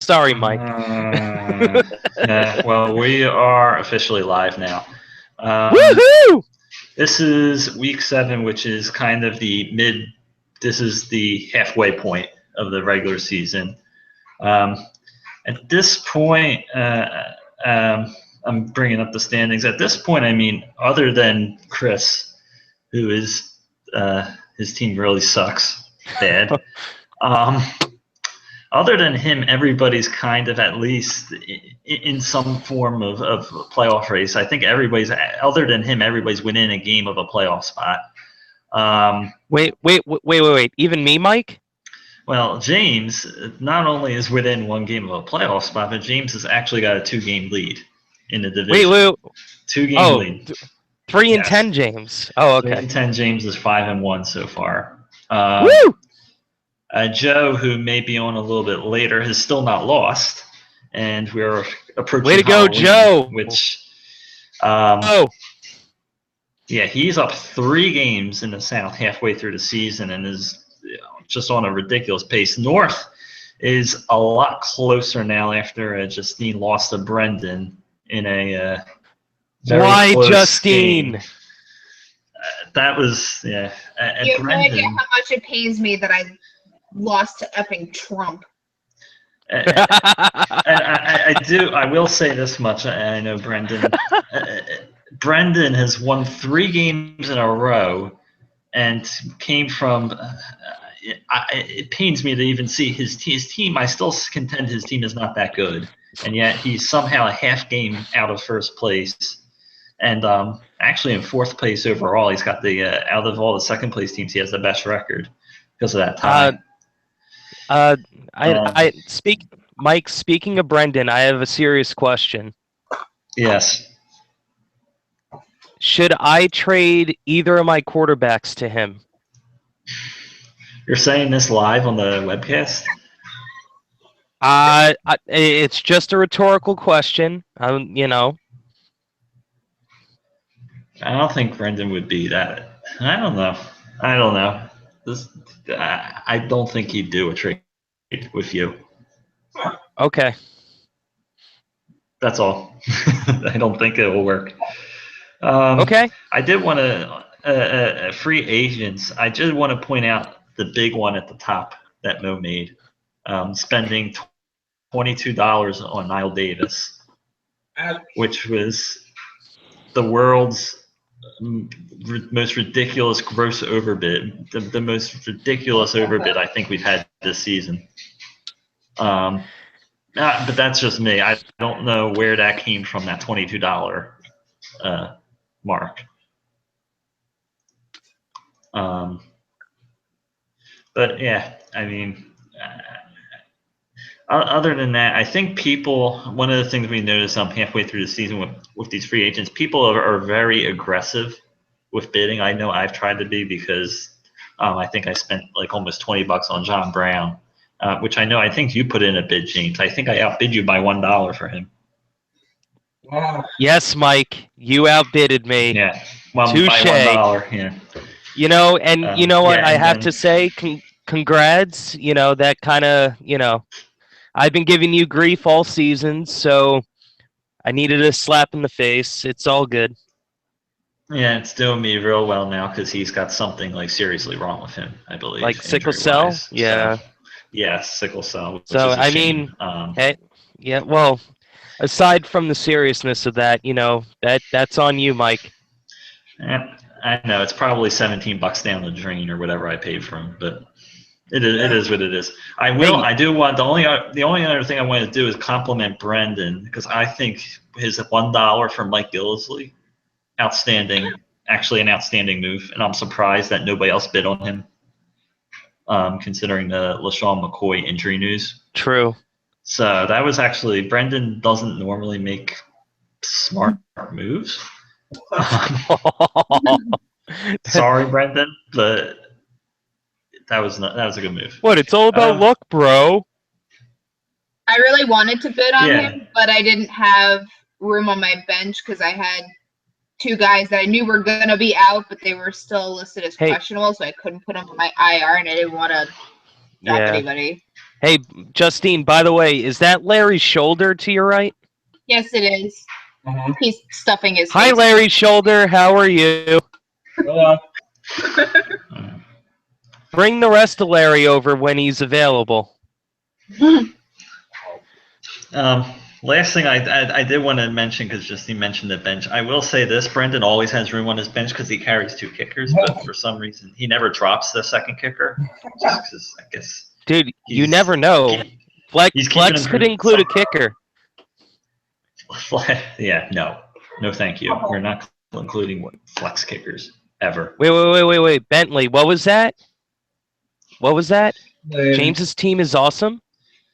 Sorry, Mike. Yeah, well, we are officially live now. Woohoo! This is week 7, which is kind of this is the halfway point of the regular season. At this point, I'm bringing up the standings. At this point, I mean, other than Chris, who is his team really sucks bad. Other than him, everybody's kind of at least in some form of playoff race. I think other than him, everybody's within a game of a playoff spot. Wait. Even me, Mike? Well, James not only is within one game of a playoff spot, but James has actually got a 2-game lead in the division. Wait. 2-game lead. 3-10, James. Oh, okay. 3-10, James is 5-1 so far. Woo! Joe, who may be on a little bit later, has still not lost, and we're approaching Way to go, Halloween, Joe! Which, yeah, he's up 3 games in the South halfway through the season and is just on a ridiculous pace. North is a lot closer now after Justine lost to Brendan in a very close Justine? game. That was, yeah. You have no idea how much it pains me that I lost to effing Trump. I will say this much. I know Brendan. Brendan has won 3 games in a row, and came from. It pains me to even see his team. I still contend his team is not that good, and yet he's somehow a half game out of first place, and actually in 4th place overall. He's got the out of all the second place teams, he has the best record because of that time. Mike, speaking of Brendan, I have a serious question. Yes. Should I trade either of my quarterbacks to him? You're saying this live on the webcast? It's just a rhetorical question. You know. I don't think Brendan would be that. I don't know. I don't think he'd do a trade with you. Okay. That's all. I don't think it will work. Okay. I did want to free agents. I just want to point out the big one at the top that Mo made, spending $22 on Niall Davis, which was the world's most ridiculous gross overbid, the most ridiculous overbid I think we've had this season. But that's just me. I don't know where that came from, that $22 mark. But yeah, I mean, other than that, I think one of the things we noticed halfway through the season with these free agents, people are very aggressive with bidding. I know I've tried to be, because I think I spent like almost $20 on John Brown, which I think you put in a bid, James. I think I outbid you by $1 for him. Yes, Mike, you outbidded me. Yeah, well, touche. By $1. Yeah. You know, and you know what I have to say? Congrats. You know, that kind of, I've been giving you grief all season, so I needed a slap in the face. It's all good. Yeah, it's doing me real well now, because he's got something like seriously wrong with him, I believe. Like sickle cell? Yeah. So, yeah, sickle cell. So, I mean, yeah, well, aside from the seriousness of that, that's on you, Mike. Yeah, I know. It's probably $17 down the drain or whatever I paid for him, but it is what it is. The only other thing I want to do is compliment Brendan, because I think his $1 from Mike Gillisley, outstanding, actually an outstanding move, and I'm surprised that nobody else bid on him, considering the LaShawn McCoy injury news. True. So that was actually, Brendan doesn't normally make smart moves. Sorry, Brendan, but that was a good move. What? It's all about luck, bro. I really wanted to bid on him, but I didn't have room on my bench because I had 2 guys that I knew were gonna be out, but they were still listed as questionable, so I couldn't put them on my IR, and I didn't want to drop anybody. Hey, Justine, by the way, is that Larry's shoulder to your right? Yes, it is. He's stuffing his Hi, face. Larry's shoulder. How are you? Hello. Bring the rest of Larry over when he's available. Last thing I did want to mention, because Justine mentioned the bench. I will say this: Brendan always has room on his bench because he carries 2 kickers, but for some reason he never drops the second kicker. Just because, I guess. Dude, you never know. Flex could include a kicker. Yeah, no, thank you. We're not including flex kickers ever. Wait, Bentley, what was that? James's team is awesome.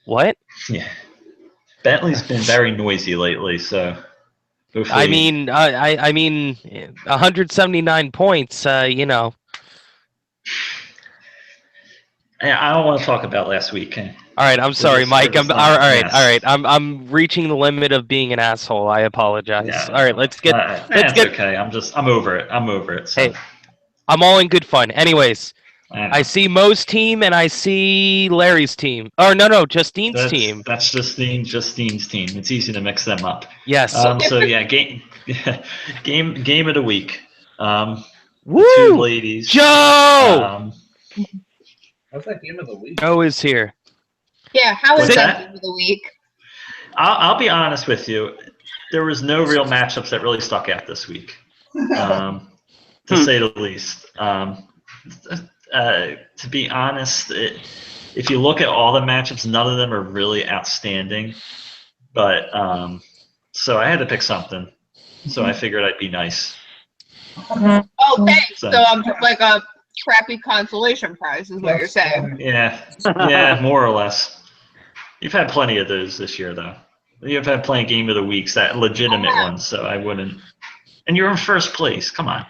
What? Yeah, Bentley's been very noisy lately, so. I mean, 179 points. You know. I don't want to talk about last week. All right, I'm sorry, Mike. All right. I'm reaching the limit of being an asshole. I apologize. Yeah, all right, let's get. Okay. I'm over it. So. Hey, I'm all in good fun. Anyways, I see Mo's team and I see Larry's team. Or no, Justine's team. That's Justine's team. It's easy to mix them up. Yes. So yeah, game of the week. Woo! The 2 ladies. Joe. How's that game of the week? Joe is here. Yeah, how is What's that that? game of the week? I'll be honest with you. There was no real matchups that really stuck out this week, to say the least. To be honest, if you look at all the matchups, none of them are really outstanding. But so I had to pick something. So I figured I'd be nice. Oh, thanks. So I'm just like a crappy consolation prize, is what you're saying. Yeah, more or less. You've had plenty of those this year, though. You've had plenty of game of the weeks, that legitimate ones. So I wouldn't. And you're in first place. Come on.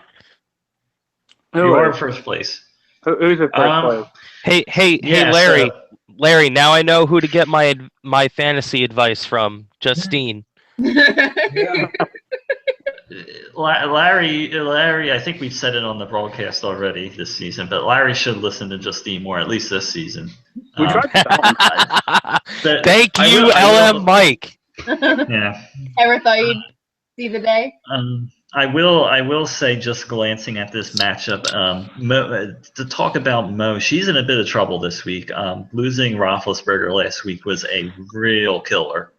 You are in first place. Who's in first place? Hey, Larry. Larry, now I know who to get my fantasy advice from. Justine. Yeah. Larry, I think we've said it on the broadcast already this season, but Larry should listen to Justine more, at least this season. We tried to Thank you, LM Mike. Yeah. Ever thought you'd see the day? I will say, just glancing at this matchup, to talk about Mo, she's in a bit of trouble this week. Losing Roethlisberger last week was a real killer.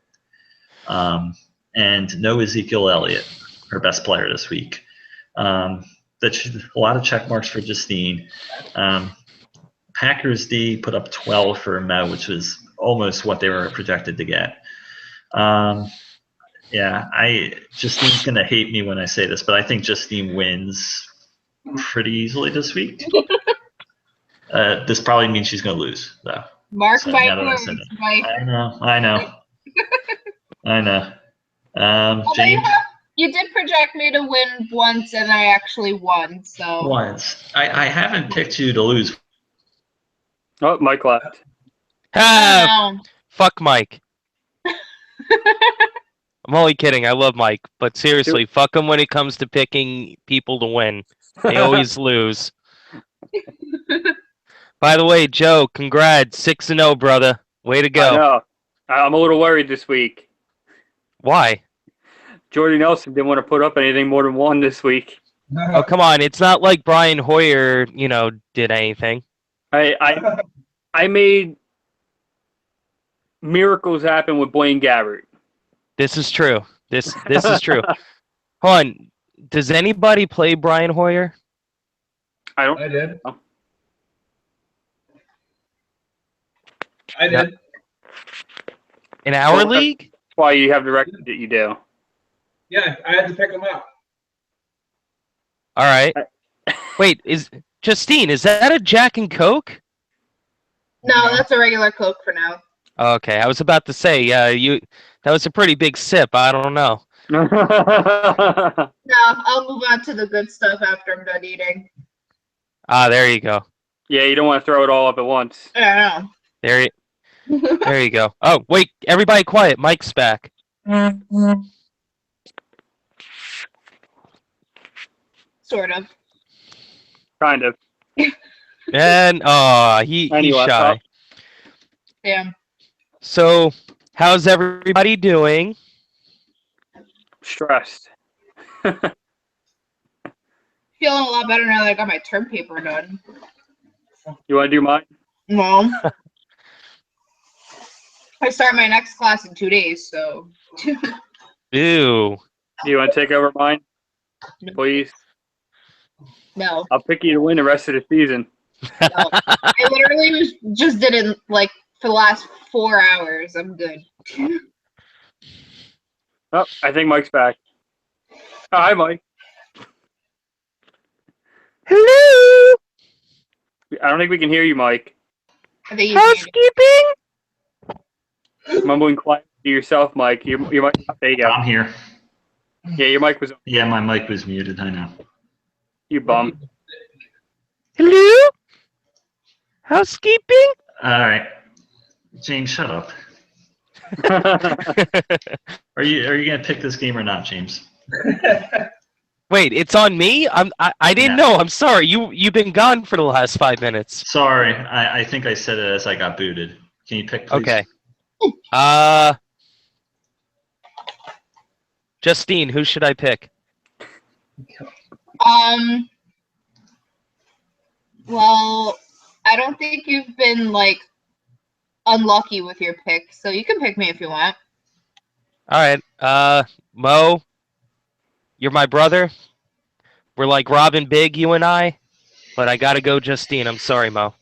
And no Ezekiel Elliott, her best player this week. A lot of check marks for Justine. Packers D put up 12 for Mo, which was almost what they were projected to get. Justine's going to hate me when I say this, but I think Justine wins pretty easily this week. This probably means she's going to lose, though. Mark my words, Mike. I know. James? You did project me to win once, and I actually won. So once. I haven't picked you to lose. Oh, Mike left. Fuck Mike. I'm only kidding. I love Mike, but seriously, fuck him when it comes to picking people to win. They always lose. By the way, Joe, congrats, 6-0, brother. Way to go. I know. I'm a little worried this week. Why? Jordy Nelson didn't want to put up anything more than 1 this week. Oh, come on. It's not like Brian Hoyer, did anything. I made miracles happen with Blaine Gabbert. This is true. This is true. Hold on. Does anybody play Brian Hoyer? I did. Oh. I did. In our league? That's why you have the record that you do. Yeah, I had to pick him up. All right. Wait, Justine, is that a Jack and Coke? No, that's a regular Coke for now. Okay, I was about to say, that was a pretty big sip. I don't know. No, I'll move on to the good stuff after I'm done eating. There you go. Yeah, you don't want to throw it all up at once. Yeah. There you go. Oh, wait, everybody quiet. Mike's back. Sort of. Kind of. And he's shy. Damn. So, how's everybody doing? Stressed. Feeling a lot better now that I got my term paper done. You want to do mine? No. I start my next class in 2 days, so. Ew. Do you want to take over mine? Please. No. I'll pick you to win the rest of the season. No. I literally just did it like for the last 4 hours. I'm good. Oh, I think Mike's back. Oh, hi, Mike. Hello. I don't think we can hear you, Mike. I think he's Housekeeping. Mumbling quiet to yourself, Mike. Your mic. There you go. I'm here. Yeah, your mic was. Yeah, my mic was muted. I know. You bum. Hello. Housekeeping. All right, James, shut up. Are you gonna pick this game or not, James? Wait, it's on me? I didn't know. I'm sorry. You've been gone for the last 5 minutes. Sorry, I think I said it as I got booted. Can you pick, please? Okay. Justine, who should I pick? Well, I don't think you've been like unlucky with your pick, so you can pick me if you want. All right. Mo, you're my brother. We're like Robin Big, you and I, but I gotta go Justine. I'm sorry, Mo.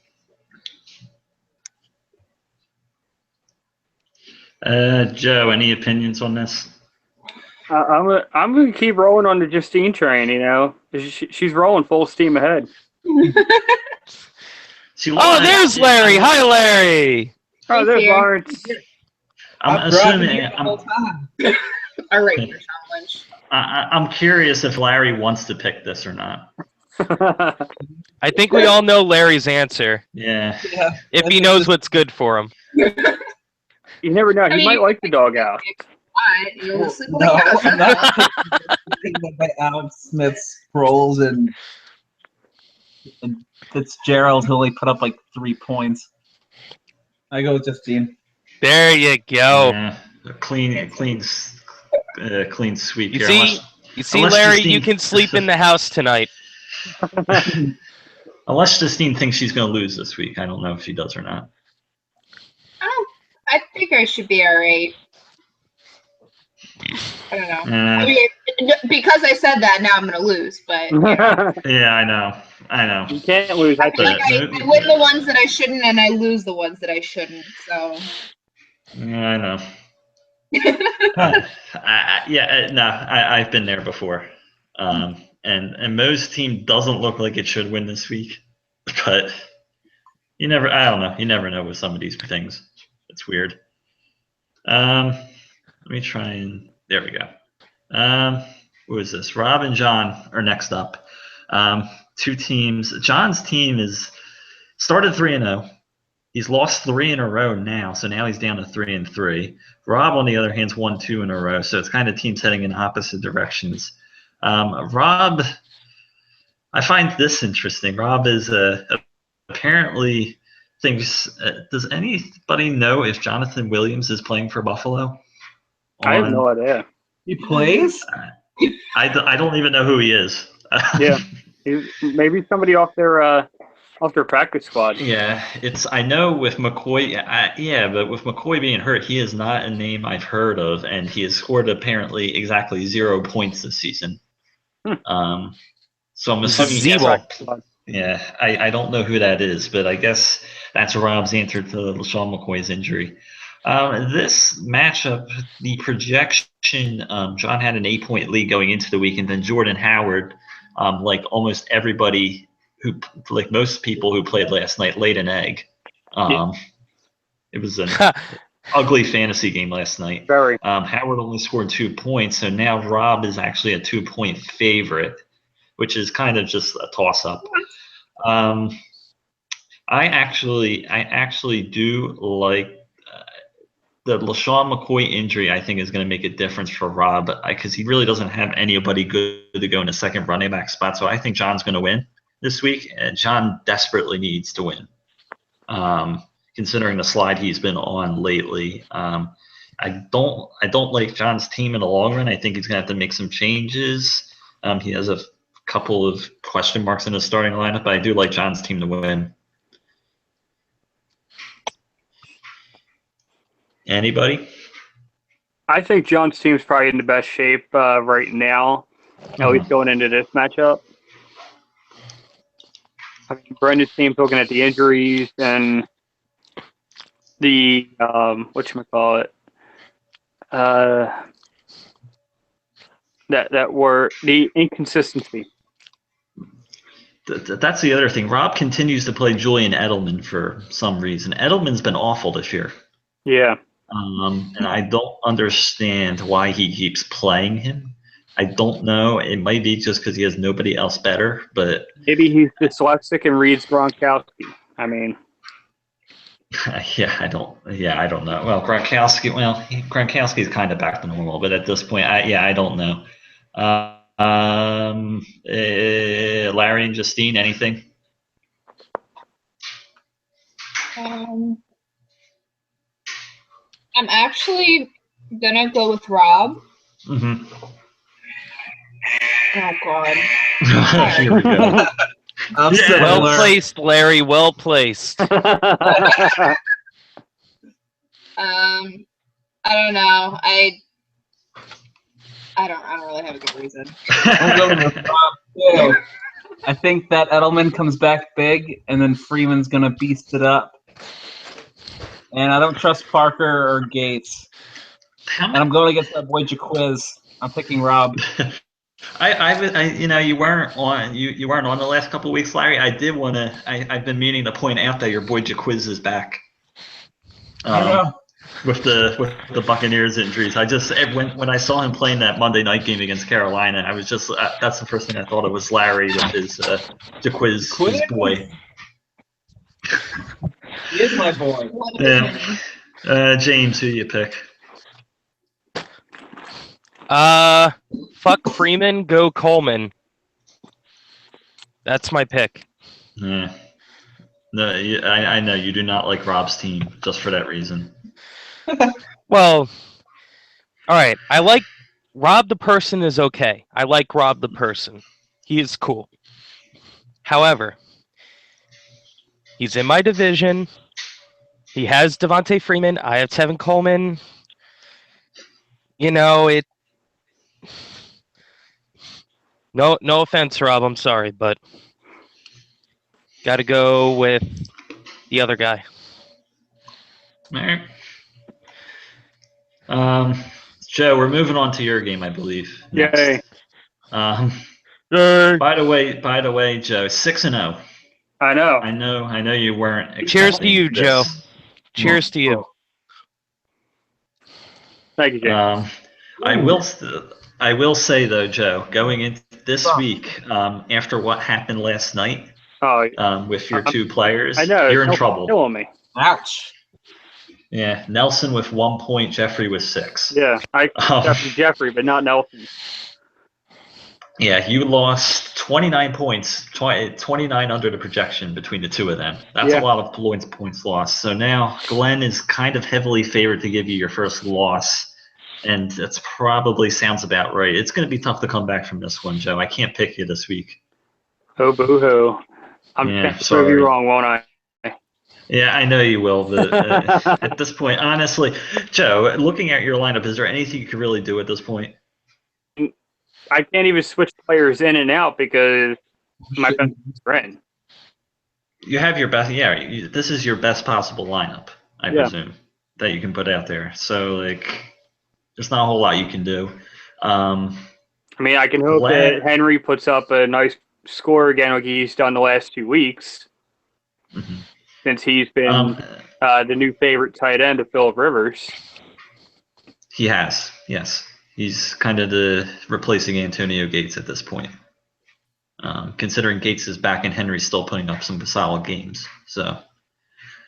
Joe, any opinions on this? I'm gonna keep rolling on the Justine train. You know, she's rolling full steam ahead. Oh, there's Larry. Hi, Larry. Oh, there's Lawrence. I'm assuming. All right, Sean Lynch. I'm curious if Larry wants to pick this or not. I think we all know Larry's answer. Yeah. If he knows what's good for him. You never know. He might like the dog out. You'll sleep on No, the couch. I'm not thinking about Alex Smith scrolls and Fitzgerald, who only put up like 3 points. I go with Justine. There you go. Yeah. Clean sweep You here. you see, unless Larry, Justine, you can sleep in the house tonight. Unless Justine thinks she's going to lose this week. I don't know if she does or not. I think I should be all right. I don't know. I mean, because I said that, now I'm going to lose, but. Yeah, I know. You can't lose. I feel like I win the ones that I shouldn't, and I lose the ones that I shouldn't, so. Yeah, I know. I've been there before. And Mo's team doesn't look like it should win this week, but I don't know. You never know with some of these things. It's weird. Let me try and, there we go. What is this? Rob and John are next up. 2 teams. John's team is started 3-0. He's lost 3 in a row now, so now he's down to 3-3. Rob, on the other hand, won 2 in a row, so it's kind of teams heading in opposite directions. Rob, I find this interesting. Rob is apparently thinks. Does anybody know if Jonathan Williams is playing for Buffalo? I have no idea. He plays? I don't even know who he is. Yeah, maybe somebody off their practice squad. Yeah, I know with McCoy. But with McCoy being hurt, he is not a name I've heard of, and he has scored apparently exactly 0 points this season. So I'm assuming. Yeah, I don't know who that is, but I guess that's Rob's answer to LaShawn McCoy's injury. This matchup, the projection, John had an 8-point lead going into the week, and then Jordan Howard, like almost everybody like most people who played last night, laid an egg. It was an ugly fantasy game last night. Very. Howard only scored 2 points, so now Rob is actually a 2-point favorite, which is kind of just a toss-up. I actually do like the LaShawn McCoy injury. I think is going to make a difference for Rob because he really doesn't have anybody good to go in the second running back spot. So I think John's going to win this week, and John desperately needs to win. considering the slide he's been on lately. I don't like John's team in the long run. I think he's gonna have to make some changes. He has a couple of question marks in his starting lineup, but I do like John's team to win. Anybody? I think John's team's probably in the best shape right now, at least going into this matchup. I mean, Brendan's team's looking at the injuries and the whatchamacallit, that were the inconsistency. That's the other thing. Rob continues to play Julian Edelman for some reason. Edelman's been awful this year. Yeah. And I don't understand why he keeps playing him. I don't know. It might be just because he has nobody else better, but maybe he's dyslexic and reads Gronkowski. I mean, I don't know. Well, Gronkowski's kind of back to normal, but at this point, I don't know. Larry and Justine, anything? I'm actually gonna go with Rob. Mm-hmm. Oh God. Here we go. Well placed, Larry. Well placed. I don't know. I don't really have a good reason. I'm going with Rob too. I think that Edelman comes back big, and then Freeman's gonna beast it up. And I don't trust Parker or Gates. And I'm going against that boy Jaquiz. I'm picking Rob. You weren't on. You weren't on the last couple of weeks, Larry. I've been meaning to point out that your boy Jaquiz is back. With the Buccaneers injuries, when I saw him playing that Monday night game against Carolina, I was just that's the first thing I thought it was Larry with his Jaquiz, his boy. He is my boy. Yeah. James, who you pick? Fuck Freeman, go Coleman. That's my pick. Yeah. No, I know you do not like Rob's team just for that reason. Well, all right. I like Rob the person is okay. I like Rob the person. He is cool. However, he's in my division. He has Devontae Freeman. I have Tevin Coleman. No offense, Rob. I'm sorry, but got to go with the other guy. All right. Joe, we're moving on to your game, I believe. Yay. By the way, Joe, 6-0. I know. I know you weren't. Cheers to you, Joe. Cheers to you. Thank you, Joe. I will say though, Joe, going into this week, after what happened last night, with your two players, I know, you're in trouble. Killing me. Ouch. Yeah, Nelson with 1 point, Jeffrey with 6. Yeah, I Jeffrey, but not Nelson. Yeah, you lost 29 points, 29 under the projection between the two of them. That's a lot of points lost. So now Glenn is kind of heavily favored to give you your first loss, and that's probably sounds about right. It's going to be tough to come back from this one, Joe. I can't pick you this week. Oh, boo-hoo. I'm going to prove you wrong, won't I? Yeah, I know you will, but at this point, honestly, Joe, looking at your lineup, is there anything you could really do at this point? I can't even switch players in and out because my best friend. You have your best, this is your best possible lineup, I presume, that you can put out there. So, there's not a whole lot you can do. I mean, I can hope that Henry puts up a nice score again like he's done the last 2 weeks. Mm-hmm. Since he's been the new favorite tight end of Phillip Rivers. He has, yes. He's kind of replacing Antonio Gates at this point. Considering Gates is back and Henry's still putting up some solid games. So,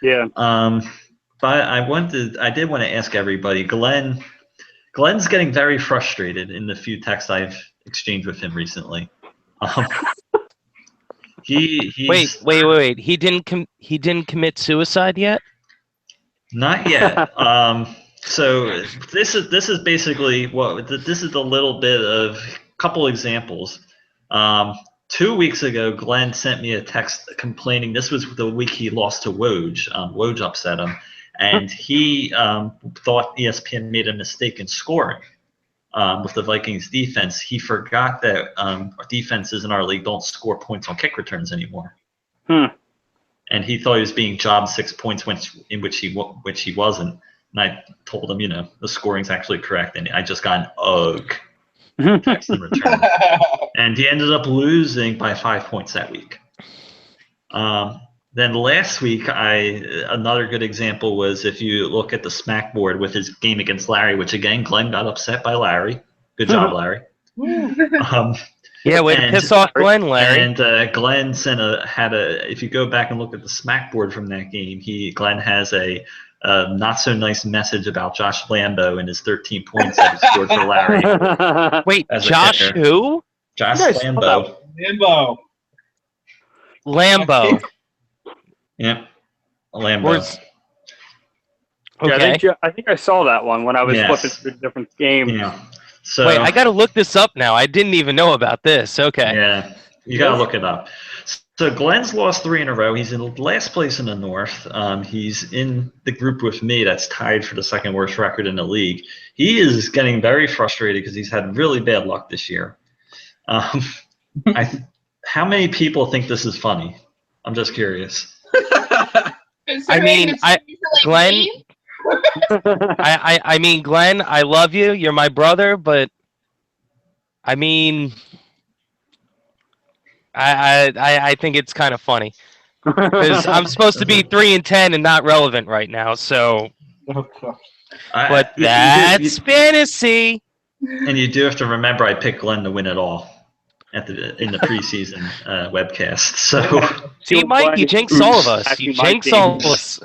yeah. But I did want to ask everybody. Glenn's getting very frustrated in the few texts I've exchanged with him recently. Wait. He didn't commit suicide yet? Not yet. So this is basically this is a little bit of couple examples. 2 weeks ago, Glenn sent me a text complaining. This was the week he lost to Woj. Woj upset him, and he thought ESPN made a mistake in scoring with the Vikings defense. He forgot that defenses in our league don't score points on kick returns anymore. And he thought he was being jobbed 6 points, in which he wasn't. And I told him, the scoring's actually correct, and I just got an ugh text in return. And he ended up losing by 5 points that week. Then last week, another good example was if you look at the smack board with his game against Larry, which again, Glenn got upset by Larry. Good job, Larry. Yeah, way to piss off Glenn, Larry. And Glenn if you go back and look at the smack board from that game, Glenn has a not so nice message about Josh Lambo and his 13 points that he scored for Larry. Wait, Josh who? Josh Lambo. Lambo. Yep, Lambo. Okay. Yeah, I think I saw that one when I was flipping through different games. Yeah. So, wait, I got to look this up now. I didn't even know about this. Okay. Yeah, you got to look it up. So Glenn's lost 3 in a row. He's in last place in the North. He's in the group with me that's tied for the second worst record in the league. He is getting very frustrated because he's had really bad luck this year. How many people think this is funny? I'm just curious. I mean, Glenn. I mean, Glenn, I love you. You're my brother, but I mean, I think it's kind of funny because I'm supposed to be 3-10 and not relevant right now. So, but that's fantasy. And you do have to remember, I picked Glenn to win it all in the preseason webcast. So, see, Mike, you jinx all of us. You jinx all of us.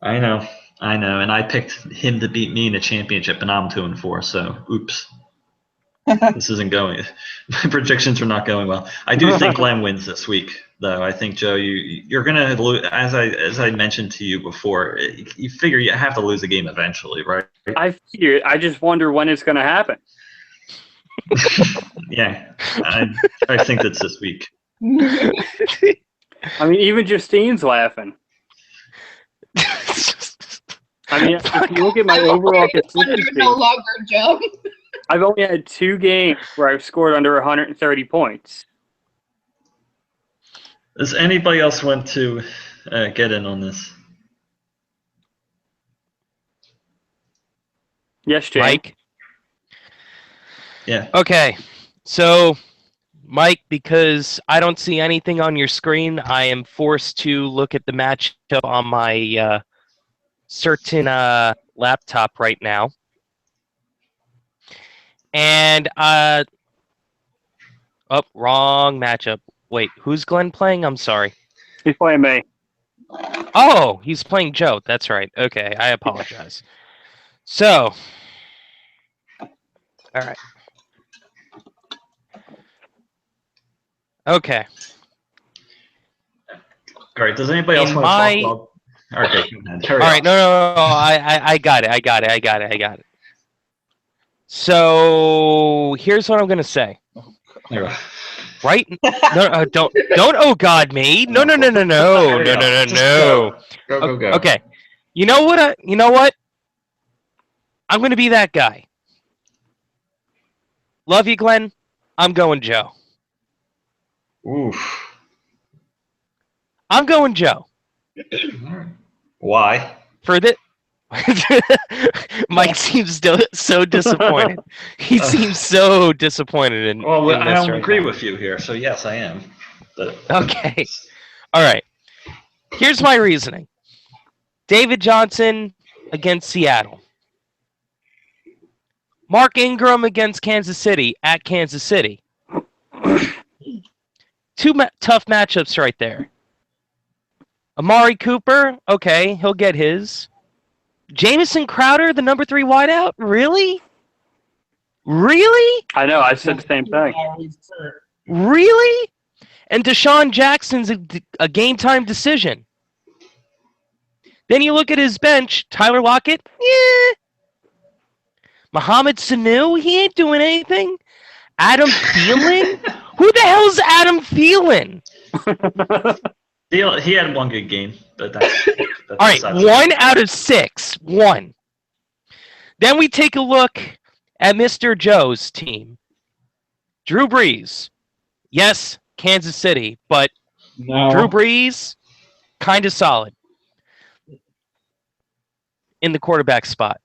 I know, and I picked him to beat me in the championship, and I'm 2-4. So, oops, this isn't going. My predictions are not going well. I do think Glenn wins this week, though. I think Joe, you're gonna lose. As I mentioned to you before, you figure you have to lose a game eventually, right? I figure. I just wonder when it's gonna happen. Yeah, I think that's this week. I mean, even Justine's laughing. I mean, if you look at my overall consistency, no longer Joe. I've only had 2 games where I've scored under 130 points. Does anybody else want to get in on this? Yes, Jake. Mike? Yeah. Okay. So, Mike, because I don't see anything on your screen, I am forced to look at the matchup on my certain laptop right now. And wrong matchup. Wait, who's Glenn playing? I'm sorry. He's playing me. Oh, he's playing Joe. That's right. Okay, I apologize. So, all right. Okay. All right. Does anybody else want to talk about? Okay. All right. No. I got it. So here's what I'm gonna say. Right? No, don't. Oh God, me. No. Go. Okay. You know what? I'm gonna be that guy. Love you, Glenn. I'm going Joe. Oof. I'm going Joe. Why? For this. Mike seems so disappointed. He seems so disappointed in. Well, in I don't right agree now. with you here, so yes, I am. But... Okay. All right. Here's my reasoning. David Johnson against Seattle. Mark Ingram against Kansas City at Kansas City. 2 tough matchups right there. Amari Cooper, okay, he'll get his. Jamison Crowder, the number 3 wideout? Really? I know, I said the same thing. Really? And Deshaun Jackson's a game-time decision. Then you look at his bench. Tyler Lockett, yeah. Mohamed Sanu, he ain't doing anything. Adam Thielen? Who the hell's Adam Thielen? He had one good game, but that's all right, 1 out of 6. 1. Then we take a look at Mr. Joe's team. Drew Brees. Yes, Kansas City, but Drew Brees, kind of solid in the quarterback spot.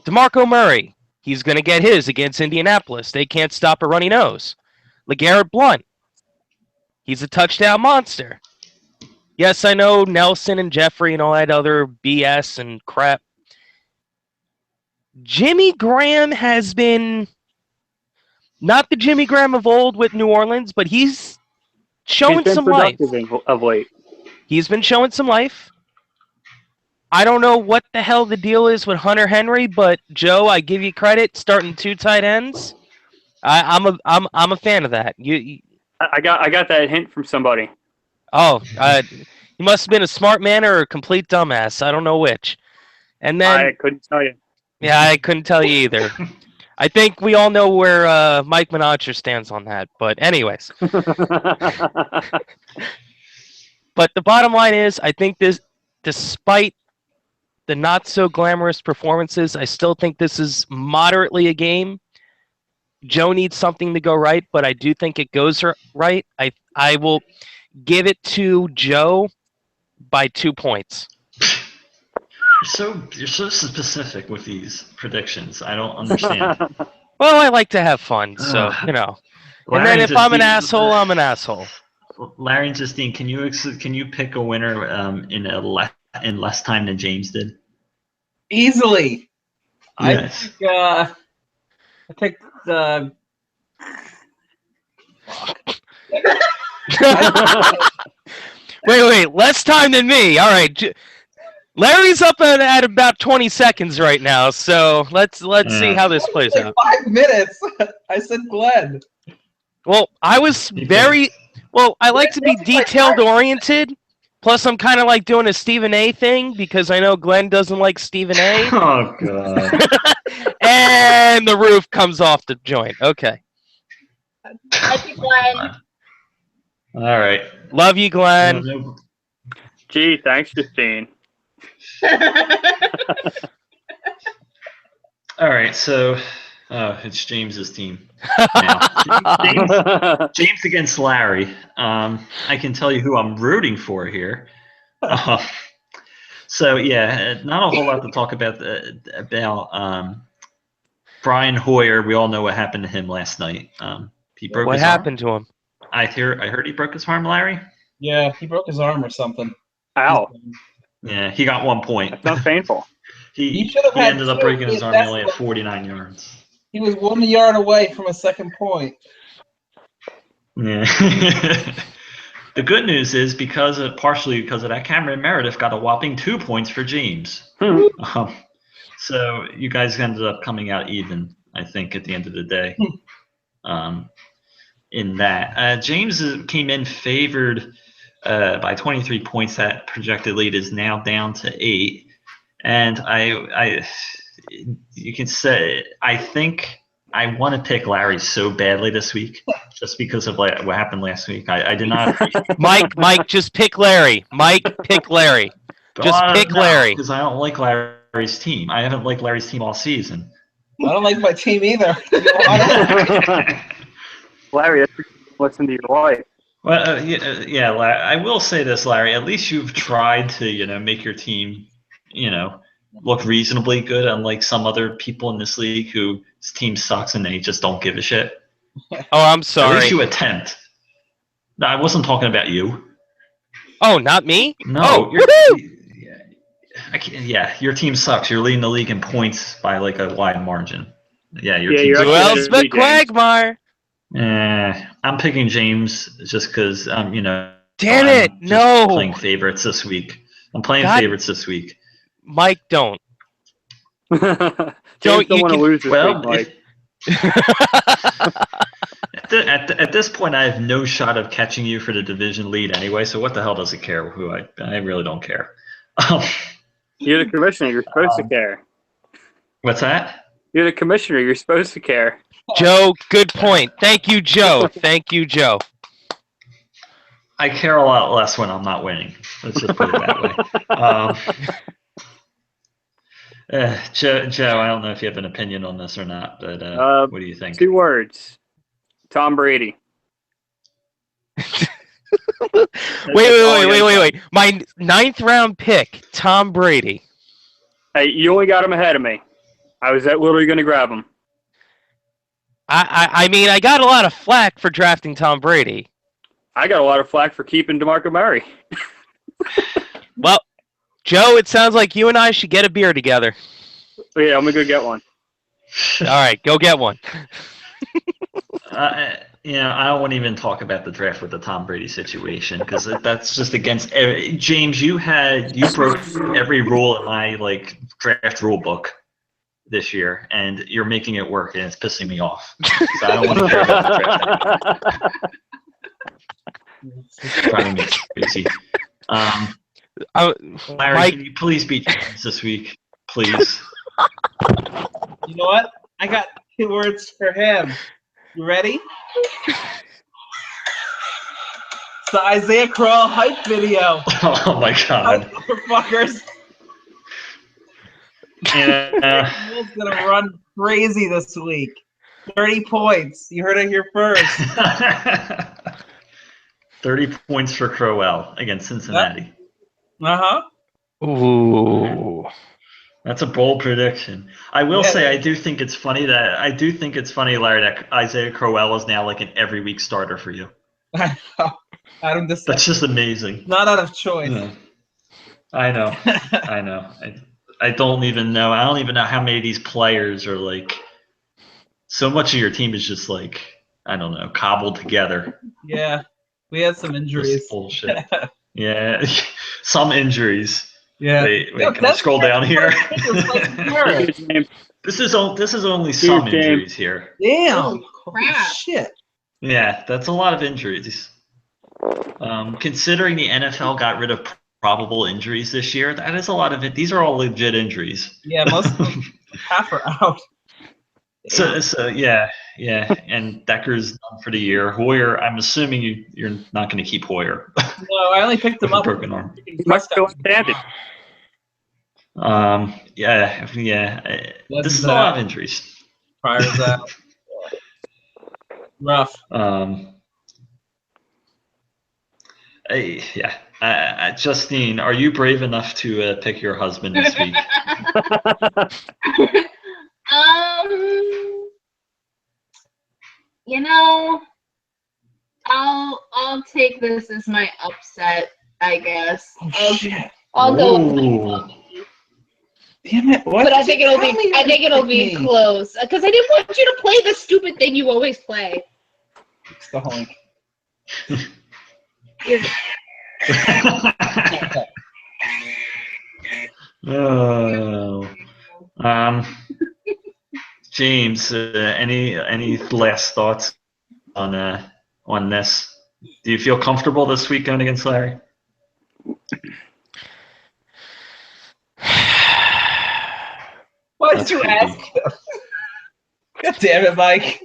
DeMarco Murray, he's going to get his against Indianapolis. They can't stop a runny nose. LeGarrette Blount, he's a touchdown monster. Yes, I know Nelson and Jeffrey and all that other BS and crap. Jimmy Graham has been not the Jimmy Graham of old with New Orleans, but he's showing some life. Of late. He's been showing some life. I don't know what the hell the deal is with Hunter Henry, but Joe, I give you credit starting 2 tight ends. I'm a fan of that. I got that hint from somebody. Oh, you must have been a smart man or a complete dumbass. I don't know which. And then I couldn't tell you. Yeah, I couldn't tell you either. I think we all know where Mike Menasher stands on that. But anyways. But the bottom line is, I think this, despite the not-so-glamorous performances, I still think this is moderately a game. Joe needs something to go right, but I do think it goes right. I will give it to Joe by 2 points. You're so specific with these predictions. I don't understand. Well, I like to have fun, so, you know. And then if I'm an asshole, I'm an asshole. Larry and Justine, can you pick a winner in less time than James did? Easily. Yes. I think the. Wait, less time than me. All right. Larry's up at about 20 seconds right now, so let's see how this plays out. 5 minutes. I said Glenn. Well, I was I like to be detailed oriented. Plus, I'm kind of like doing a Stephen A thing because I know Glenn doesn't like Stephen A. Oh, God. And the roof comes off the joint. Okay. Love you, Glenn. All right. Love you, Glenn. Gee, thanks, Justine. All right, so it's James's team now. James against Larry. I can tell you who I'm rooting for here. So yeah, not a whole lot to talk about Brian Hoyer. We all know what happened to him last night. He broke what his happened arm. to him? I heard he broke his arm, Larry. Yeah, he broke his arm or something. Ow. Yeah, he got 1 point. That's not painful. He ended up breaking his arm. He only had 49 yards. He was 1 yard away from a second point. Yeah. The good news is partially because of that, Cameron Meredith got a whopping 2 points for James. So you guys ended up coming out even, I think, at the end of the day. In that, James came in favored by 23 points. That projected lead is now down to 8, and you can say I think I want to pick Larry so badly this week, just because of what happened last week. I did not. Mike, just pick Larry. Mike, pick Larry. Just pick Larry. Because I don't like Larry's team. I haven't liked Larry's team all season. I don't like my team either. Larry, listen to your wife. Well, yeah. I will say this, Larry. At least you've tried to, make your team, look reasonably good, unlike some other people in this league whose team sucks and they just don't give a shit. Oh, I'm sorry. At least you attempt. No, I wasn't talking about you. Oh, not me? No. Your team sucks. You're leading the league in points by like a wide margin. Yeah, your team sucks. Who else but Quagmire? I'm picking James just because Damn it! No. Playing favorites this week. I'm playing favorites this week. Mike, don't. Don't want to lose this week, Mike. At this point, I have no shot of catching you for the division lead anyway. So what the hell does it care who I really don't care. You're the commissioner. You're supposed to care. What's that? You're the commissioner. You're supposed to care. Joe, good point. Thank you, Joe. Thank you, Joe. I care a lot less when I'm not winning. Let's just put it that way. Joe, I don't know if you have an opinion on this or not, but what do you think? 2 words. Tom Brady. Wait. My 9th round pick, Tom Brady. Hey, you only got him ahead of me. I was literally going to grab him. I mean, I got a lot of flack for drafting Tom Brady. I got a lot of flack for keeping DeMarco Murray. Well, Joe, it sounds like you and I should get a beer together. Yeah, I'm going to go get one. All right, go get one. I don't want to even talk about the draft with the Tom Brady situation because that's just against James. You broke every rule in my draft rule book this year, and you're making it work, and it's pissing me off. So I don't want to care about the draft anymore. It's driving me crazy. Larry, can you please beat James this week, please? You know what? I got 2 words for him. You ready? It's the Isaiah Crowell hype video. Oh my god. Motherfuckers. He's gonna run crazy this week. 30 points. You heard it here first. 30 points for Crowell against Cincinnati. Uh-huh. Ooh. That's a bold prediction. I will say I do think it's funny, Larry, that Isaiah Crowell is now like an every week starter for you. I know. That's just amazing. Not out of choice. Yeah. I know. I don't even know. I don't even know how many of these players are like. So much of your team is just like, I don't know, cobbled together. Yeah, we had some injuries. Just bullshit. Yeah, some injuries. Yeah. Wait, can I scroll down here? This is only some injuries here. Damn. Crap. Shit. Yeah, that's a lot of injuries. Considering the NFL got rid of probable injuries this year, that is a lot of it. These are all legit injuries. Yeah, most of them half are out. So yeah, and Decker's done for the year. Hoyer, I'm assuming you're not going to keep Hoyer. No, I only picked him up. Broken arm. Standing. Yeah. This is a lot of injuries. Pryor's out. Rough. Justine, are you brave enough to pick your husband this week? I'll take this as my upset, I guess. Oh, shit. I'll go. Damn it! What? But I think it'll be close because I didn't want you to play the stupid thing you always play. It's the honk. James, any last thoughts on this? Do you feel comfortable this week going against Larry? Why did you ask him? God damn it, Mike.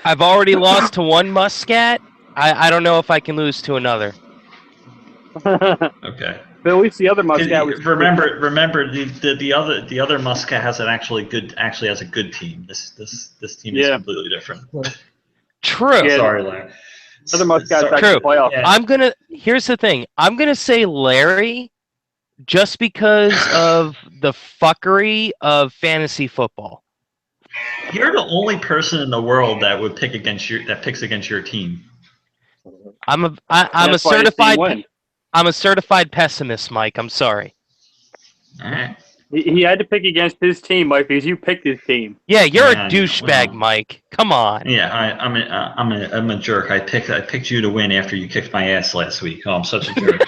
I've already lost to one Muscat. I don't know if I can lose to another. Okay. But at least the other Muscat was. Remember, the other Muscat has has a good team. This team is completely different. True. Yeah, sorry, Larry. Other Muscat's True. actually playoff. Yeah. Here's the thing. I'm gonna say Larry, just because of the fuckery of fantasy football. You're the only person in the world that would picks against your team. I'm a certified pessimist, Mike. I'm sorry. All right. He had to pick against his team, Mike, because you picked his team. Yeah, you're a douchebag, Mike. Come on. Yeah, I'm a jerk. I picked you to win after you kicked my ass last week. Oh, I'm such a jerk.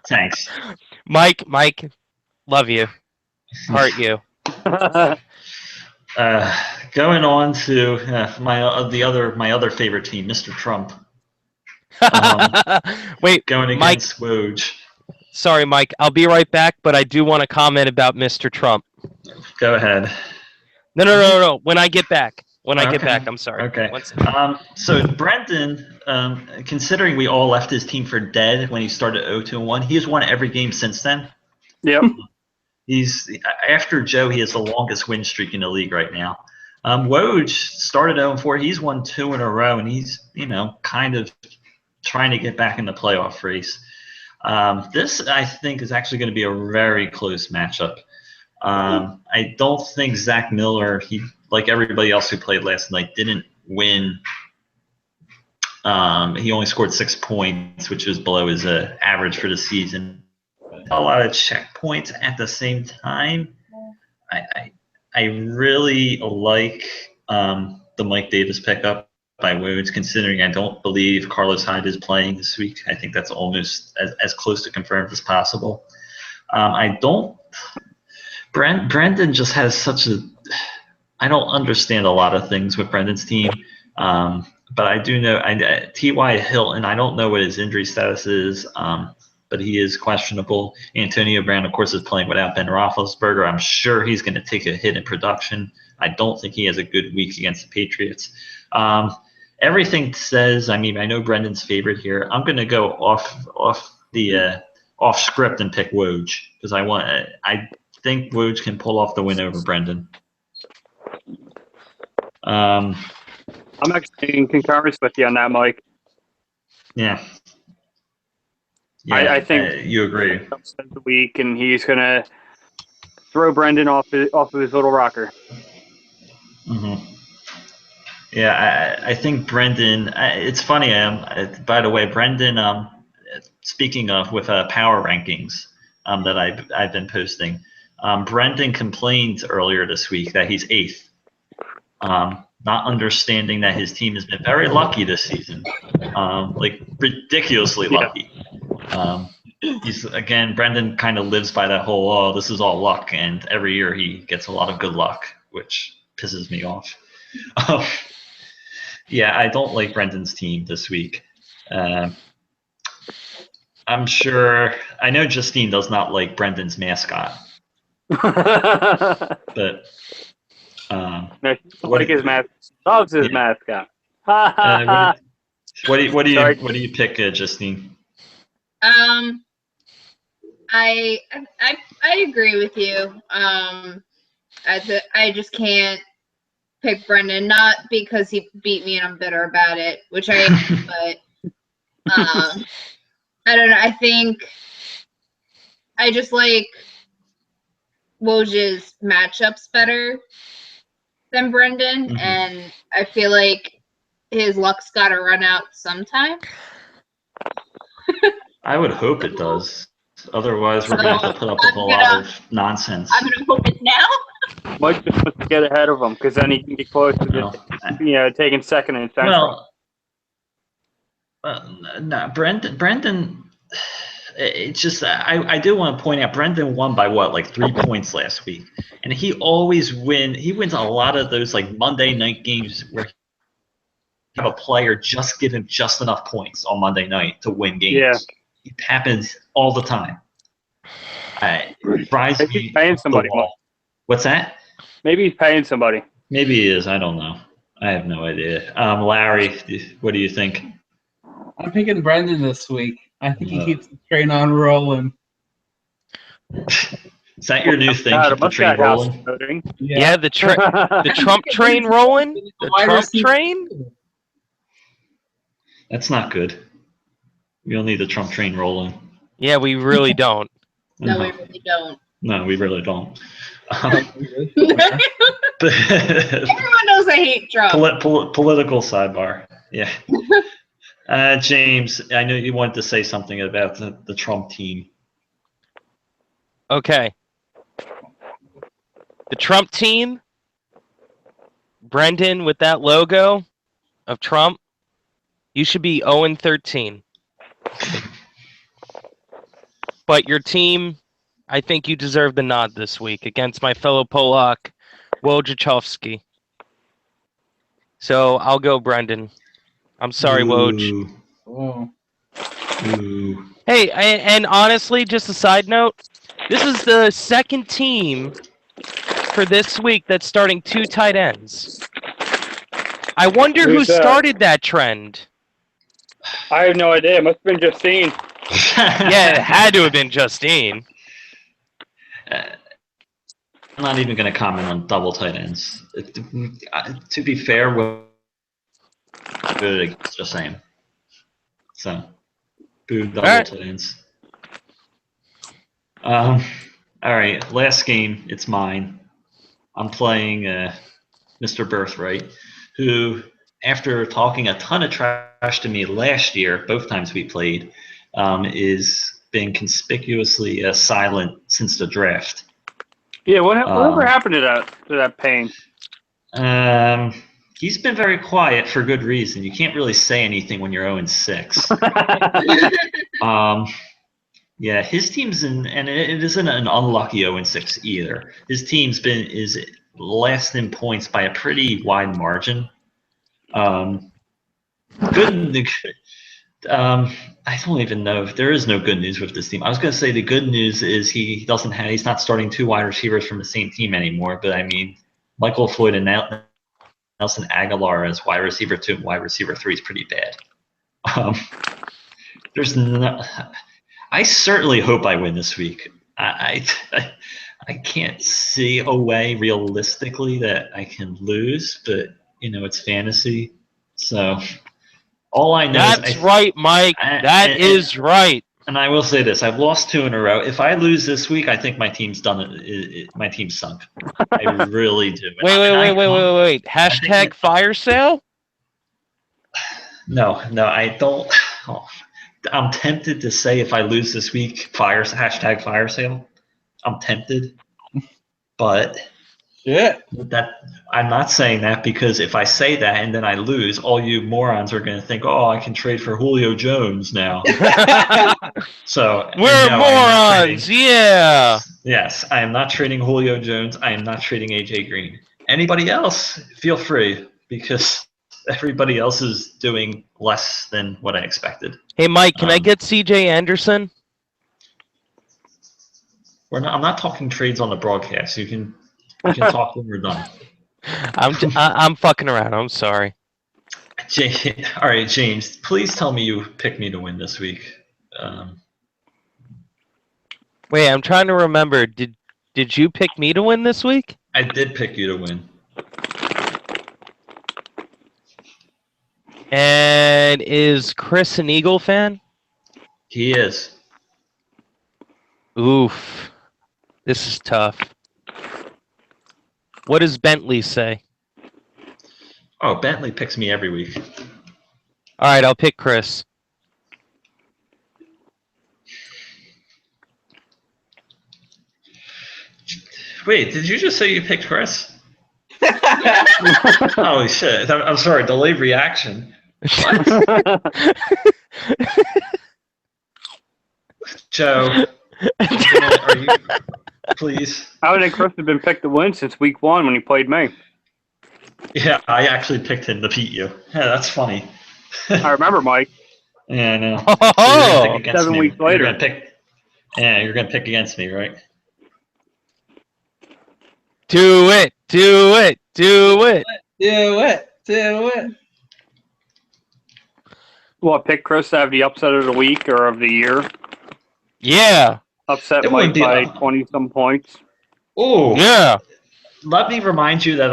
Thanks, Mike. Love you. Heart you. Going on to my other favorite team, Mr. Trump. Wait, going against Woj. Sorry, Mike. I'll be right back, but I do want to comment about Mr. Trump. Go ahead. No. When I get back. Get back, I'm sorry. Okay. So Brendan, considering we all left his team for dead when he started 0-1, he has won every game since then. Yep. He's after Joe. He has the longest win streak in the league right now. Woj started 0-4. He's won 2 in a row, and he's kind of trying to get back in the playoff race. This I think is actually going to be a very close matchup. I don't think Zach Miller, he like everybody else who played last night, didn't win. He only scored 6 points, which was below his average for the season. A lot of checkpoints at the same time. I really like the Mike Davis pickup by Woods, considering I don't believe Carlos Hyde is playing this week. I think that's almost as close to confirmed as possible. Brendan just has such a – I don't understand a lot of things with Brendan's team, but I do know T.Y. Hilton, I don't know what his injury status is, but he is questionable. Antonio Brown, of course, is playing without Ben Roethlisberger. I'm sure he's going to take a hit in production. I don't think he has a good week against the Patriots. Everything says – I mean, I know Brendan's favorite here. I'm going to go off script and pick Woj because I think Woj can pull off the win over Brendan. I'm actually in concurrence with you on that, Mike. Yeah, I think you agree. The week, and he's gonna throw Brendan off of his little rocker. Mm-hmm. Yeah, I think Brendan. It's funny. By the way, Brendan. Speaking of with power rankings that I've been posting. Brendan complained earlier this week that he's 8th, not understanding that his team has been very lucky this season, like ridiculously lucky. Brendan kind of lives by that whole, this is all luck, and every year he gets a lot of good luck, which pisses me off. Yeah, I don't like Brendan's team this week. I'm sure, I know Justine does not like Brendan's mascot. But no, like his mascot. Loves his mascot. What do you pick, Justine? I agree with you. I just can't pick Brendan, not because he beat me and I'm bitter about it, which I am, but I don't know. I think I just like Woj's matchups better than Brendan, Mm-hmm. and I feel like his luck's got to run out sometime. I would hope it does. Otherwise, we're going to have to put up with a lot of nonsense. I'm going to hope it now. Mike just wants to get ahead of him because then he can get close to taking second and central. No, Brendan. It's just I do want to point out Brendan won by like 3 points last week, and he always wins. He wins a lot of those like Monday night games where he have a player just give him just enough points on Monday night to win games. Yeah. It happens all the time. Maybe he's paying somebody. What's that? Maybe he's paying somebody. Maybe he is. I don't know. I have no idea. Larry, what do you think? I'm picking Brendan this week. I think he keeps the train on rolling. Is that your new thing? Keep the train rolling? Yeah, the Trump train rolling? The Trump train? That's not good. We don't need the Trump train rolling. Yeah, we really don't. No, we really don't. No, we really don't. Everyone knows I hate Trump. Political sidebar. Yeah. James, I know you wanted to say something about the Trump team. Okay. The Trump team, Brendan with that logo of Trump, you should be 0-13. But your team, I think you deserve the nod this week against my fellow Polak, Wojciechowski. So I'll go Brendan. I'm sorry, Woj. Oh. Ooh. Hey, and honestly, just a side note, this is the second team for this week that's starting 2 tight ends. I wonder who started that trend. I have no idea. It must have been Justine. Yeah, it had to have been Justine. I'm not even going to comment on double tight ends. To be fair, we're good against the same. So, boo double tight ends. All right, last game. It's mine. I'm playing Mr. Birthright, who, after talking a ton of trash to me last year, both times we played, is been conspicuously silent since the draft. Yeah, whatever happened to that pain? He's been very quiet for good reason. You can't really say anything when you're 0-6. Yeah, his team's and it isn't an unlucky 0-6 either. His team's is last in points by a pretty wide margin. Good. I don't even know if there is no good news with this team. I was going to say the good news is he's not starting 2 wide receivers from the same team anymore. But I mean, Michael Floyd and Nelson Aguilar as wide receiver 2 and wide receiver 3 is pretty bad. There's no. I certainly hope I win this week. I can't see a way realistically that I can lose, but it's fantasy, so. All I know That's right, Mike. That is right. And I will say this: I've lost 2 in a row. If I lose this week, I think my team's done. My team's sunk. I really do. Wait. Hashtag fire sale? No, I don't. Oh, I'm tempted to say if I lose this week, hashtag fire sale. I'm tempted, but. Yeah. I'm not saying that because if I say that and then I lose, all you morons are going to think, "Oh, I can trade for Julio Jones now." So we're morons, yeah. Yes, I am not trading Julio Jones. I am not trading AJ Green. Anybody else, feel free because everybody else is doing less than what I expected. Hey, Mike, can I get CJ Anderson? I'm not talking trades on the broadcast. You can talk when we're done. I'm fucking around. I'm sorry. All right, James. Please tell me you picked me to win this week. Wait, I'm trying to remember. Did you pick me to win this week? I did pick you to win. And is Chris an Eagle fan? He is. Oof. This is tough. What does Bentley say? Oh, Bentley picks me every week. All right, I'll pick Chris. Wait, did you just say you picked Chris? Holy shit. I'm sorry, delayed reaction. Joe, are you, please? I would think Chris had been picked to win since week 1 when he played me. Yeah, I actually picked him to beat you. Yeah, that's funny. I remember, Mike. Yeah, I know. Oh, so 7 weeks later. You're going to pick against me, right? Do it. Well, pick Chris to have the upset of the week or of the year. Yeah. Upset Mike by 20-some points. Oh. Yeah. Let me remind you that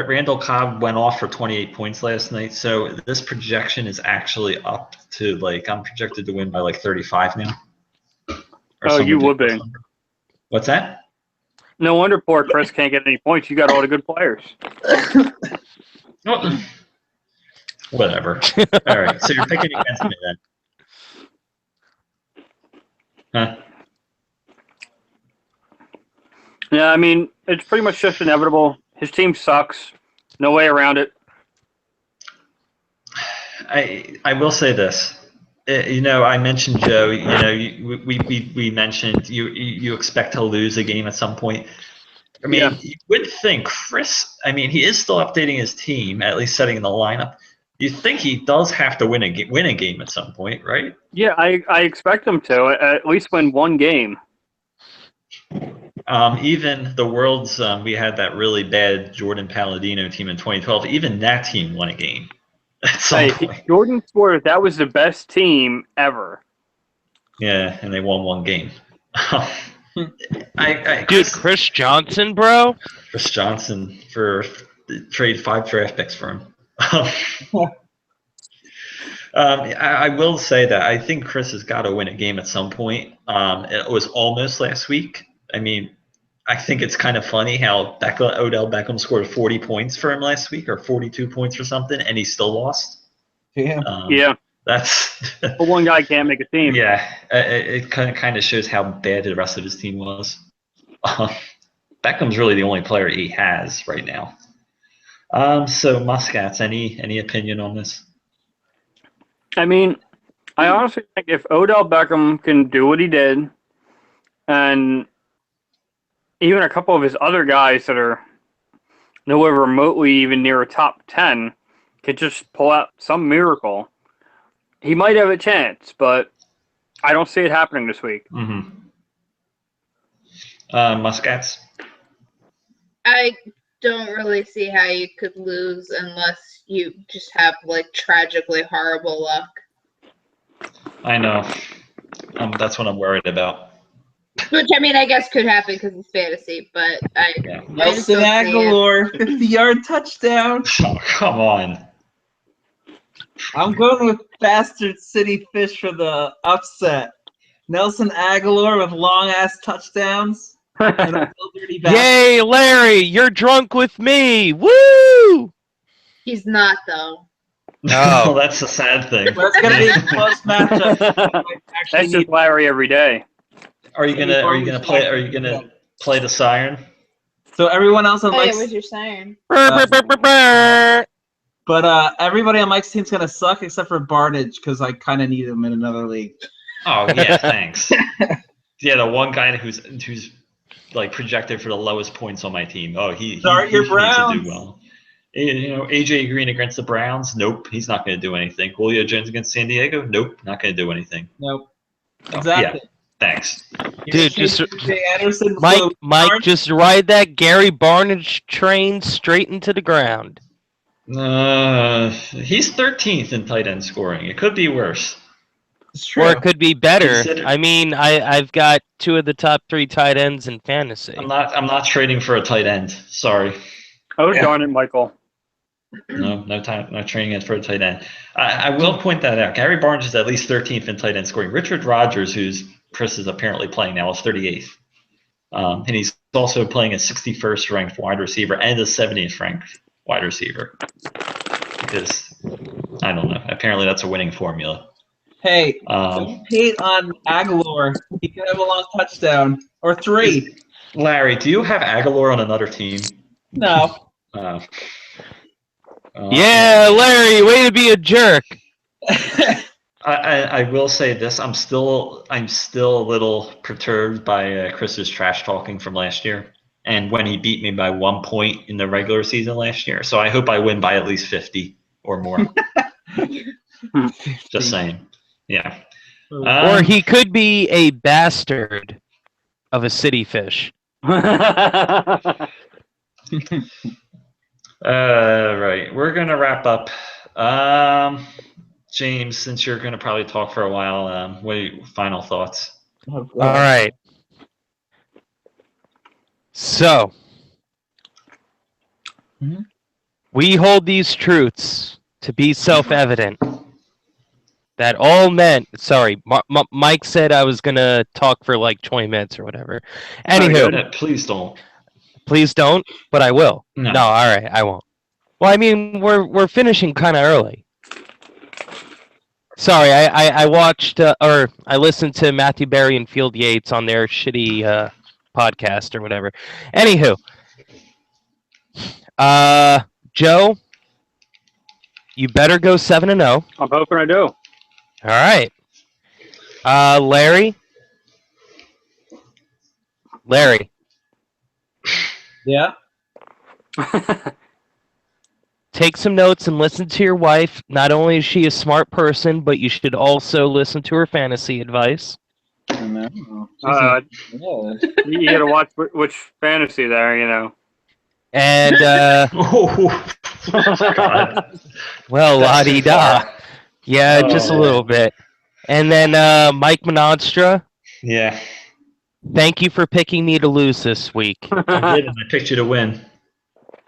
Randall Cobb went off for 28 points last night, so this projection is actually up to I'm projected to win by 35 now. Oh, you would be. What's that? No wonder poor Chris can't get any points. You got all the good players. Whatever. All right, so you're picking against me then. Huh? Yeah, I mean, it's pretty much just inevitable. His team sucks. No way around it. I will say this. I mentioned Joe. We mentioned you expect to lose a game at some point. I mean, You would think Chris. I mean, he is still updating his team, at least setting the lineup. you think he does have to win a game at some point, right? Yeah, I expect him to at least win one game. Even the Worlds, we had that really bad Jordan Palladino team in 2012. Even that team won a game at some point. Jordan swore that was the best team ever. Yeah, and they won one game. Dude, Chris Johnson, bro. Chris Johnson for trade 5 draft picks for him. I will say that I think Chris has got to win a game at some point. It was almost last week. I mean, I think it's kind of funny how Odell Beckham scored 40 points for him last week, or 42 points or something, and he still lost. Yeah. That's but one guy can't make a team. Yeah, it kind of shows how bad the rest of his team was. Beckham's really the only player he has right now. So Muscats, any opinion on this? I mean, I honestly think if Odell Beckham can do what he did, and even a couple of his other guys that are nowhere remotely even near a top 10 could just pull out some miracle, he might have a chance, but I don't see it happening this week. Mm-hmm. Muscats? I don't really see how you could lose unless you just have like tragically horrible luck. I know. That's what I'm worried about. Which, I mean, I guess could happen because it's fantasy, but Nelson Aguilar, 50-yard touchdown. Oh, come on. I'm going with Bastard City Fish for the upset. Nelson Aguilar with long-ass touchdowns. Yay, Larry, you're drunk with me. Woo! He's not, though. No, that's the sad thing. That's going to be a close matchup. That's just Larry every day. Are you gonna play the siren? So everyone else on Mike's where's your siren? But everybody on Mike's team's gonna suck except for Bartage because I kind of need him in another league. Oh yeah, thanks. Yeah, the one guy who's like projected for the lowest points on my team. Oh, he Start your Browns. Needs to do well. You know, AJ Green against the Browns. Nope, he's not going to do anything. Julio Jones against San Diego. Nope, not going to do anything. Nope. Exactly. Yeah, thanks. Dude, just Mike, just ride that Gary Barnage train straight into the ground. He's 13th in tight end scoring. It could be worse. It's true. Or it could be better. I mean, I've got 2 of the top 3 tight ends in fantasy. I'm not trading for a tight end. Sorry. Oh, darn it, Michael. No trading it for a tight end. I will point that out. Gary Barnes is at least 13th in tight end scoring. Richard Rodgers, who's Chris is apparently playing now, is 38th. And he's also playing a 61st ranked wide receiver and a 70th ranked wide receiver. Because, I don't know. Apparently that's a winning formula. Hey, don't hate on Aguilar. He could have a long touchdown. Or 3. Larry, do you have Aguilar on another team? No. Yeah, Larry, way to be a jerk. I will say this: I'm still a little perturbed by Chris's trash talking from last year, and when he beat me by 1 point in the regular season last year. So I hope I win by at least 50 or more. Just saying, yeah. Or he could be a bastard of a city fish. Right. We're gonna wrap up. James, since you're gonna probably talk for a while, what are your final thoughts? All right. So, we hold these truths to be self-evident that all men. Sorry, Mike said I was gonna talk for like 20 minutes or whatever. Anywho, please don't. Please don't, but I will. No, all right, I won't. Well, I mean, we're finishing kind of early. Sorry, I watched or I listened to Matthew Berry and Field Yates on their shitty podcast or whatever. Anywho, Joe, you better go 7-0. I'm hoping I do. All right. Larry. Yeah. take some notes and listen to your wife. Not only is she a smart person, but you should also listen to her fantasy advice. I know. You gotta watch which fantasy there, And, Oh, God. well, That's too la-di-da. far. Yeah, Oh, just a man. little bit. And then Mike Mononstra, Yeah, thank you for picking me to lose this week. I did, and I picked you to win.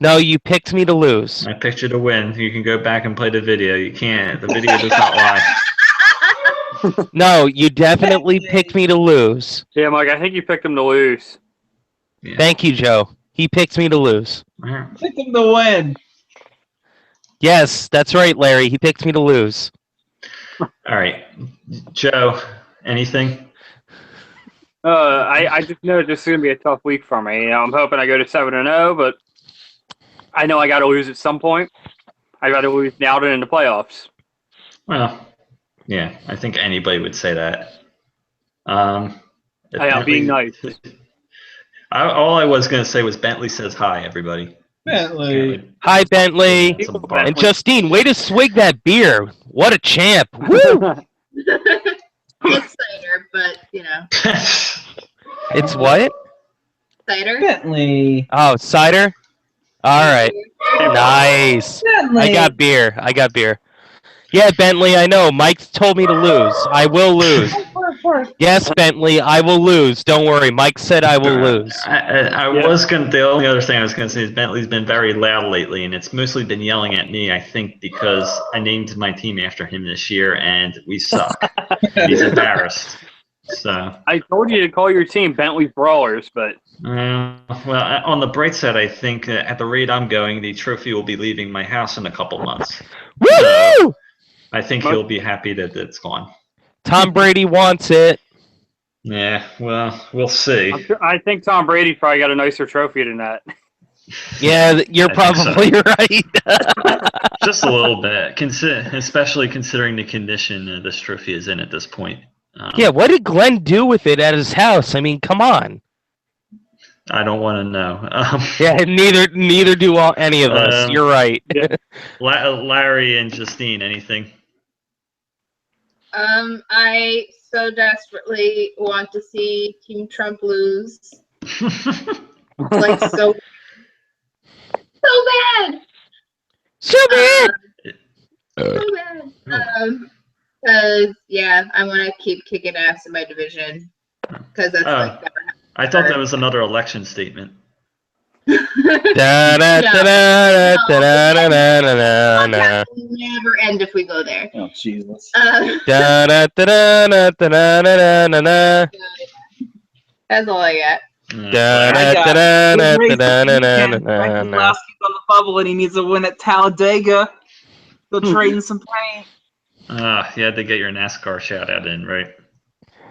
No, you picked me to lose. I picked you to win. You can go back and play the video. You can't. The video does not lie. No, you definitely picked me to lose. Yeah, Mike, I think you picked him to lose. Yeah. Thank you, Joe. He picked me to lose. Pick him to win. Yes, that's right, Larry. He picked me to lose. All right, Joe. Anything? I just know this is gonna be a tough week for me. I'm hoping I go to 7-0, but I know I got to lose at some point. I got to lose now and in the playoffs. Well, yeah, I think anybody would say that. Being nice. All I was going to say was Bentley says hi, everybody. Bentley. Hi, Bentley. Some bar- And Justine, way to swig that beer. What a champ. Woo! It's cider, but It's what? cider. Bentley. Oh, cider? All right. Nice. Bentley. I got beer. Yeah, Bentley, I know. Mike told me to lose. I will lose. Yes, Bentley, I will lose. Don't worry. Mike said I will lose. I was going to, the only other thing I was going to say is Bentley's been very loud lately, and it's mostly been yelling at me, I think, because I named my team after him this year, and we suck. He's embarrassed. So I told you to call your team Bentley Brawlers, but well, on the bright side, I think at the rate I'm going, the trophy will be leaving my house in a couple months. Woo! I think he'll be happy that it's gone. Tom Brady wants it. Yeah, well, we'll see. I think Tom Brady probably got a nicer trophy than that. Yeah, you're I think so. probably right. Just a little bit, especially considering the condition this trophy is in at this point. Yeah, what did Glenn do with it at his house? I mean, come on. I don't want to know. Yeah, neither do any of us. You're right. Larry and Justine, anything? I so desperately want to see Team Trump lose. Like so bad. So bad. So bad. Because I want to keep kicking ass in my division. Because that's like never happened. I thought that was another election statement. Never end if we go there. Oh, Jesus. That's all I got. Last on the bubble, and he needs a win at Talladega. Go trade in some paint. You had to get your NASCAR shout out in, right?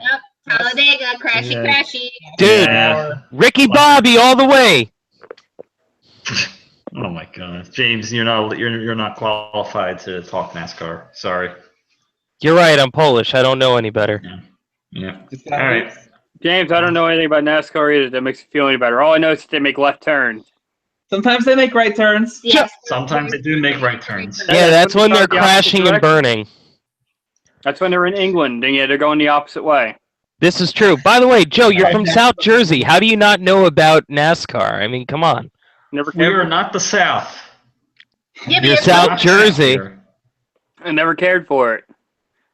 Yep. Talladega, crashy. Dude, Ricky Bobby all the way. Oh my God, James, you're not qualified to talk NASCAR. Sorry. You're right. I'm Polish. I don't know any better. Yeah. All right. James, I don't know anything about NASCAR either that makes you feel any better. All I know is that they make left turns. Sometimes they make right turns. Yes. Sometimes they do make right turns. Yeah, that's when they're crashing and burning. That's when they're in England, and they're going the opposite way. This is true. By the way, Joe, you're from South Jersey. How do you not know about NASCAR? I mean, come on. We are not the South. Yeah, You're South Jersey. I never cared for it.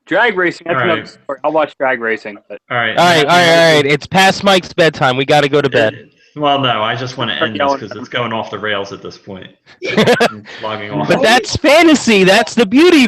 Drag racing, that's another story. I'll watch drag racing. But... All right. It's past Mike's bedtime. We got to go to bed. Well, no, I just want to end this because it's going off the rails at this point. I'm logging off. But that's fantasy. That's the beauty.